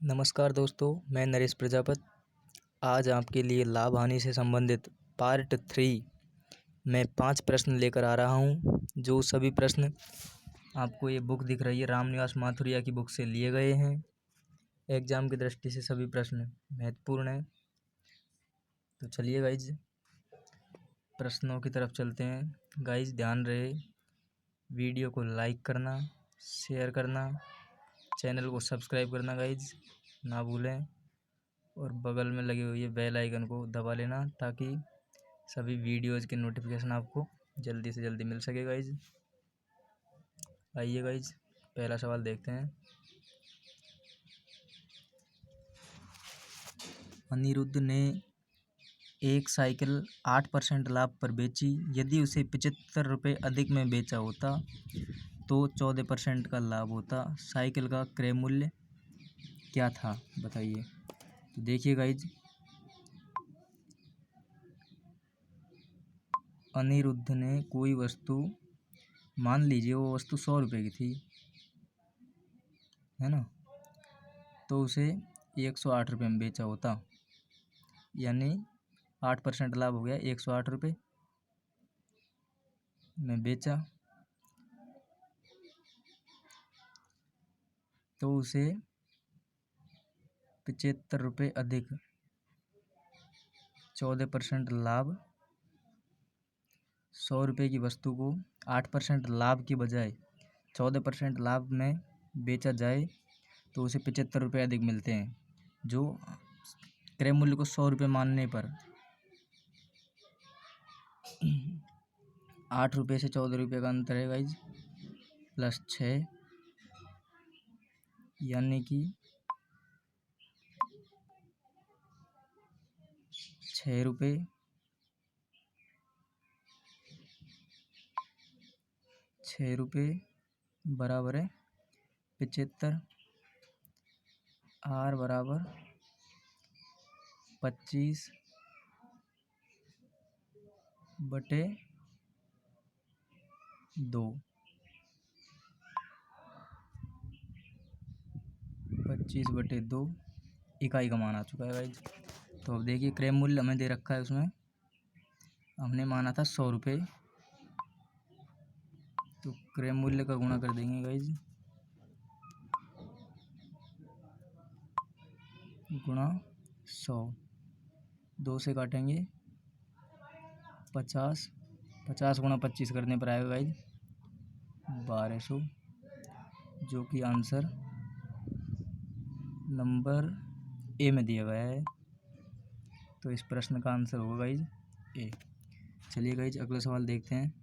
नमस्कार दोस्तों, मैं नरेश प्रजापत आज आपके लिए लाभ हानि से संबंधित पार्ट 3 में 5 प्रश्न लेकर आ रहा हूं। जो सभी प्रश्न आपको ये बुक दिख रही है रामनिवास माथुरिया की बुक से लिए गए हैं। एग्जाम की दृष्टि से सभी प्रश्न महत्वपूर्ण हैं। तो चलिए गाइज प्रश्नों की तरफ चलते हैं। गाइज ध्यान रहे वीडियो को लाइक करना, शेयर करना, चैनल को सब्सक्राइब करना गाइज ना भूलें और बगल में लगी हुई है बेल आइकन को दबा लेना ताकि सभी वीडियोज़ के नोटिफिकेशन आपको जल्दी से जल्दी मिल सके गाइज। आइए गाइज पहला सवाल देखते हैं। अनिरुद्ध ने एक साइकिल 8% लाभ पर बेची। यदि उसे 75 रुपये अधिक में बेचा होता तो 14% का लाभ होता। साइकिल का क्रय मूल्य क्या था बताइए। तो देखिए गाइज अनिरुद्ध ने कोई वस्तु, मान लीजिए वो वस्तु 100 रुपये की थी, है ना, तो उसे 108 रुपये में बेचा होता, यानी 8% लाभ हो गया। 108 रुपये में बेचा तो उसे 75 रुपये अधिक 14% लाभ, 100 रुपये की वस्तु को 8% लाभ की बजाय 14% लाभ में बेचा जाए तो उसे 75 रुपये अधिक मिलते हैं। जो क्रय मूल्य को 100 रुपये मानने पर 8 रुपये से 14 रुपये का अंतर है गाइज, प्लस 6 यानी कि 6 रुपये, 6 रुपये बराबर है 75, आर बराबर 25 बटे 2, 25 बटे 2 इकाई का मान आ चुका है गाइज। तो अब देखिए क्रय मूल्य हमें दे रखा है, उसमें हमने माना था 100 रुपये, तो क्रय मूल्य का गुणा कर देंगे गाइज, गुणा 100, 2 से काटेंगे 50, 50 गुणा 25 करने पर आएगा गाइज 1200, जो कि आंसर नंबर ए में दिया गया है। तो इस प्रश्न का आंसर होगा गाइज ए। चलिए गाइज अगला सवाल देखते हैं।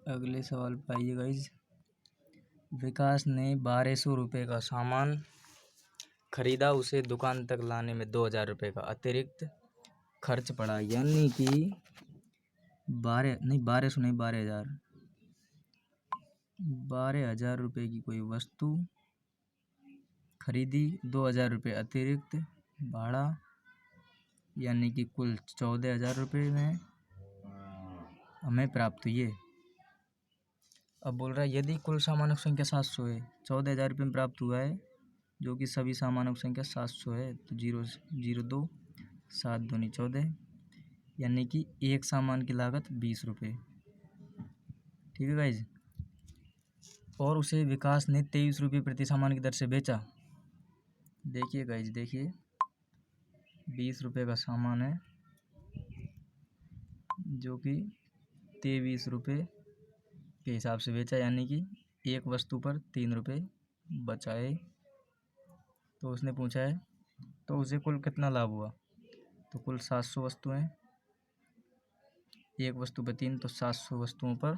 अगले सवाल पर आइए गाइज। विकास ने 1200 रुपये का सामान खरीदा, उसे दुकान तक लाने में 2000 रुपये का अतिरिक्त खर्च पड़ा, यानी कि 12,000 रुपये की कोई वस्तु खरीदी, 2000 रुपये अतिरिक्त भाड़ा, यानी कि कुल 14,000 रुपये में हमें प्राप्त हुई है। अब बोल रहा है यदि कुल सामानक संख्या 700 है, 14,000 रुपये में प्राप्त हुआ है, जो कि सभी सामानक संख्या 700 है, तो 002 7 दूनी 14, यानी कि एक सामान की लागत 20 रुपये। ठीक है गाइज। और उसे विकास ने 23 रुपये प्रति सामान की दर से बेचा। देखिए गाइज, देखिए 20 रुपये का सामान है जो कि 23 रुपये के हिसाब से बेचा, यानी कि एक वस्तु पर 3 रुपये बचाए। तो उसने पूछा है तो उसे कुल कितना लाभ हुआ। तो कुल 700 वस्तुएं, एक वस्तु पर 3, तो 700 वस्तुओं पर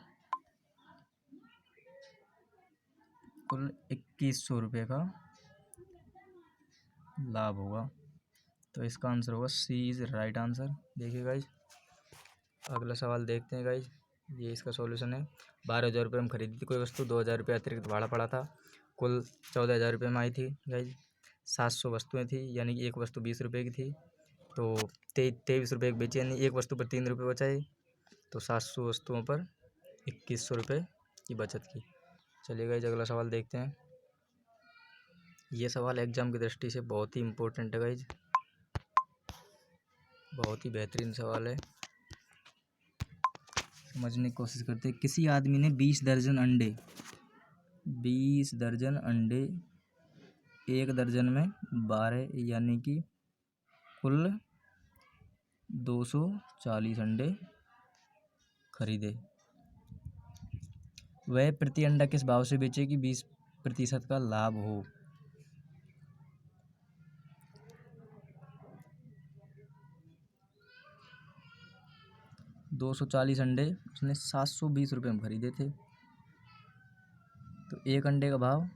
कुल 2100 रुपये का लाभ होगा। तो इसका आंसर होगा सी इज़ राइट आंसर। देखिए गाइज अगला सवाल देखते हैं गाइज, ये इसका सॉल्यूशन है। 12,000 रुपये में खरीदी थी कोई वस्तु, 2,000 रुपये अतिरिक्त भाड़ा पड़ा था, कुल 14,000 रुपये में आई थी गाइज। 700 वस्तुएं थी, यानी कि एक वस्तु 20 रुपये की थी, तो 23 रुपये की बेची, यानी एक वस्तु पर 3 रुपये बचाए, तो 700 वस्तुओं पर 2100 रुपये की बचत की। चलिए गाइज अगला सवाल देखते हैं। ये सवाल एग्जाम की दृष्टि से बहुत ही इम्पोर्टेंट है गाइज, बहुत ही बेहतरीन सवाल है, समझने की कोशिश करते हैं। किसी आदमी ने 20 दर्जन अंडे, 20 दर्जन अंडे, एक दर्जन में 12 यानी कि कुल 240 अंडे खरीदे। वह प्रति अंडा किस भाव से बेचे कि 20% का लाभ हो? दो 240 अंडे उसने 720 रुपये में खरीदे थे, तो एक अंडे का भाव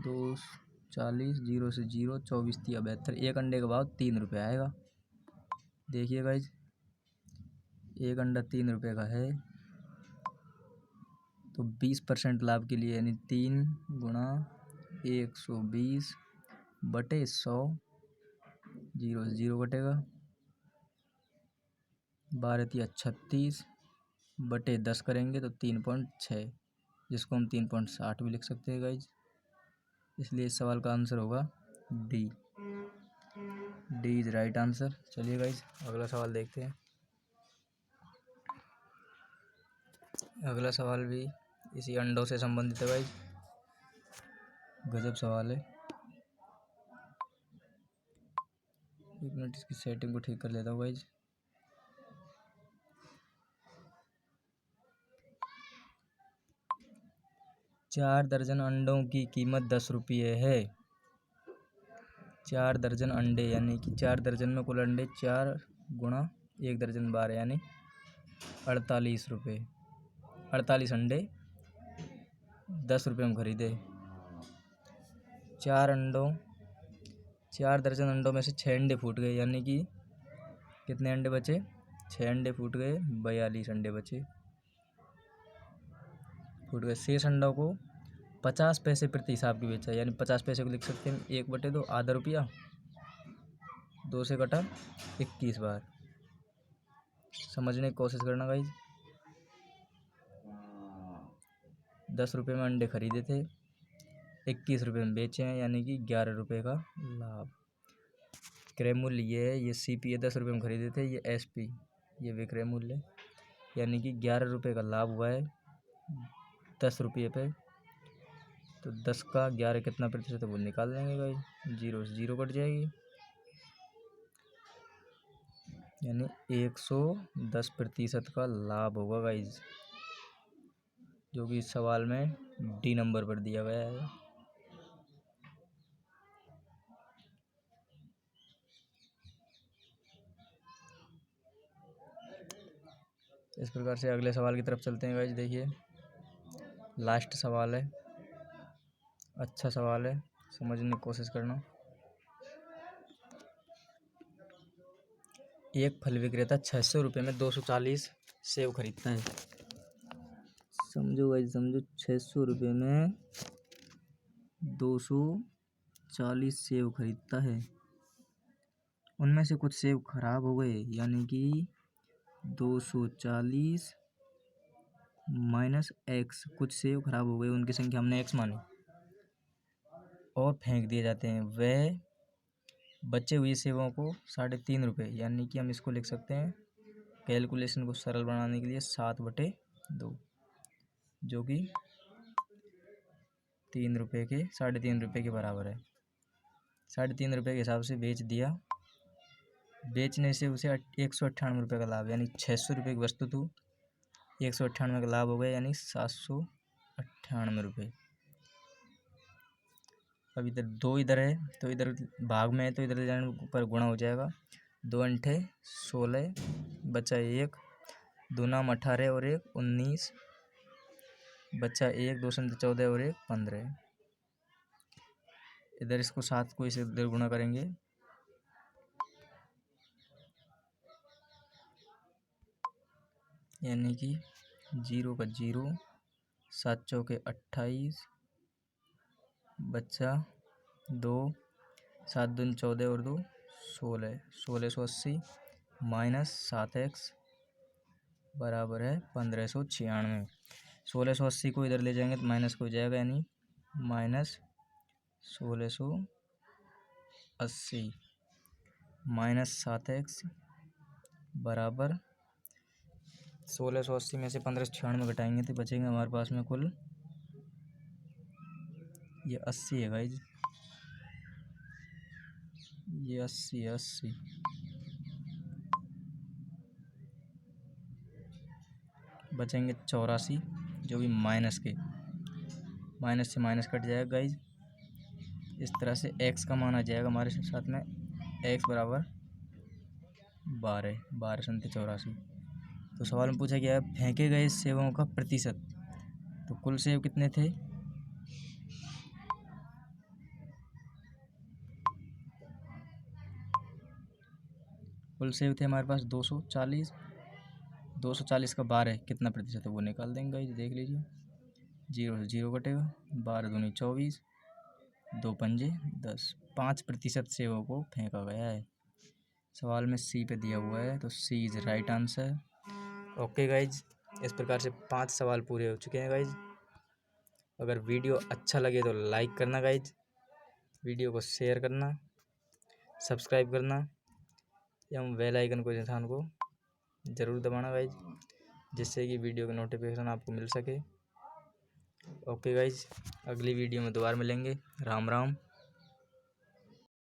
240, 0 से 0, 24 तिया 72, एक अंडे का भाव 3 रुपये आएगा। देखिए गाइज, एक अंडा 3 रुपये का है, तो 20% लाभ के लिए यानी 3 गुणा 120 बटे 100, 0 से 0 कटेगा, 12 तिया 36 बटे 10 करेंगे तो 3.6, जिसको हम 3.60 भी लिख सकते हैं गाइज। इसलिए इस सवाल का आंसर होगा D. D is right answer. चलिए गाइज अगला सवाल देखते हैं। अगला सवाल भी इसी अंडों से संबंधित है गाइज, गजब सवाल है। एक मिनट इसकी सेटिंग को ठीक कर लेता हूँ गाइज। चार दर्जन अंडों की कीमत 10 रुपये है। 4 दर्जन अंडे यानी कि 4 दर्जन में कुल अंडे 4 गुणा 1 दर्जन 12 यानी 48 रुपये। 48 अंडे 10 रुपये में खरीदे। 4 दर्जन अंडों में से 6 अंडे फूट गए, यानी कि कितने अंडे बचे? 6 अंडे फूट गए, 42 अंडे बचे, फूट गए। शेष अंडों को 50 पैसे प्रति हिसाब की बेचा, यानी 50 पैसे को लिख सकते हैं 1/2, आधा रुपया, 2 से कटा 21 बार। समझने की कोशिश करना गाइज। 10 रुपये में अंडे खरीदे थे, 21 रुपये में बेचे हैं, यानी कि 11 रुपये का लाभ। क्रय मूल्य ये है, ये CP 10 रुपये में खरीदे थे, ये SP ये विक्रय मूल्य, यानी कि 11 रुपये का लाभ हुआ है 10 रुपये पे। तो 10 का 11 कितना प्रतिशत है वो निकाल लेंगे गाइज, 0 से 0 कट जाएगी, यानी 110% का लाभ होगा गाइज, जो कि इस सवाल में डी नंबर पर दिया गया है। इस प्रकार से अगले सवाल की तरफ चलते हैं गाइज। देखिए लास्ट सवाल है, अच्छा सवाल है, समझने की कोशिश करना। एक फल विक्रेता 600 रुपये में 240 सेब खरीदता है। समझो भाई समझो, 600 रुपये में 240 सेब खरीदता है। उनमें से कुछ सेब खराब हो गए, यानी कि 240 माइनस x, कुछ सेब खराब हो गए, उनकी संख्या हमने x मानी और फेंक दिए जाते हैं। वह बचे हुए सेबों को 3.5 रुपये, यानी कि हम इसको लिख सकते हैं कैलकुलेशन को सरल बनाने के लिए 7/2, जो कि 3 रुपये के 3.5 रुपये के बराबर है। 3.5 रुपये के हिसाब से बेच दिया, बेचने से उसे 198 रुपये का लाभ, यानी 600 रुपये की वस्तु थी, 198 का लाभ हो गया, यानी 798 रुपये। अब इधर 2 इधर है, तो इधर भाग में है, तो इधर जाने पर गुणा हो जाएगा। 2 अंठे 16 बचा 1, 2 नाम 18 और 1 19 बचा 1, 2 संत 14 और 1 15। इधर इसको 7 को इसे इधर गुणा करेंगे, यानी कि 0 का 0, 7 चौके 28 बच्चा 2, 7 दूनी 14 और 2 16, 1680 माइनस 7x बराबर है 1596। 1680 को इधर ले जाएंगे तो माइनस हो जाएगा, यानी माइनस 1680 माइनस 7x बराबर 1680 में से 1596 घटाएंगे तो बचेंगे हमारे पास में कुल ये 80 है गाइज, ये 80 बचेंगे 84, जो भी माइनस के माइनस से माइनस कट जाएगा गाइज। इस तरह से x का मान आ जाएगा हमारे साथ में, x बराबर 12 संख्या 84। तो सवाल में पूछा गया है फेंके गए सेवों का प्रतिशत। तो कुल सेव कितने थे, कुल सेव थे हमारे पास 240। 240 का 12 कितना प्रतिशत है वो निकाल देंगे गाइज, देख लीजिए। 0 से 0 कटेगा, 12 दूनी 24, 2 पंजे 10। 5% सेवों को फेंका गया है। सवाल में सी पे दिया हुआ है, तो C is right answer. Okay guys, इस प्रकार से 5 सवाल पूरे हो चुके हैं गाइज। अगर वीडियो अच्छा लगे तो लाइक करना गाइज, वीडियो को शेयर करना, सब्सक्राइब करना एवं बेल आइकन को इंसान को ज़रूर दबाना गाइज, जिससे कि वीडियो की नोटिफिकेशन आपको मिल सके। ओके गाइज, अगली वीडियो में दोबारा मिलेंगे। राम राम।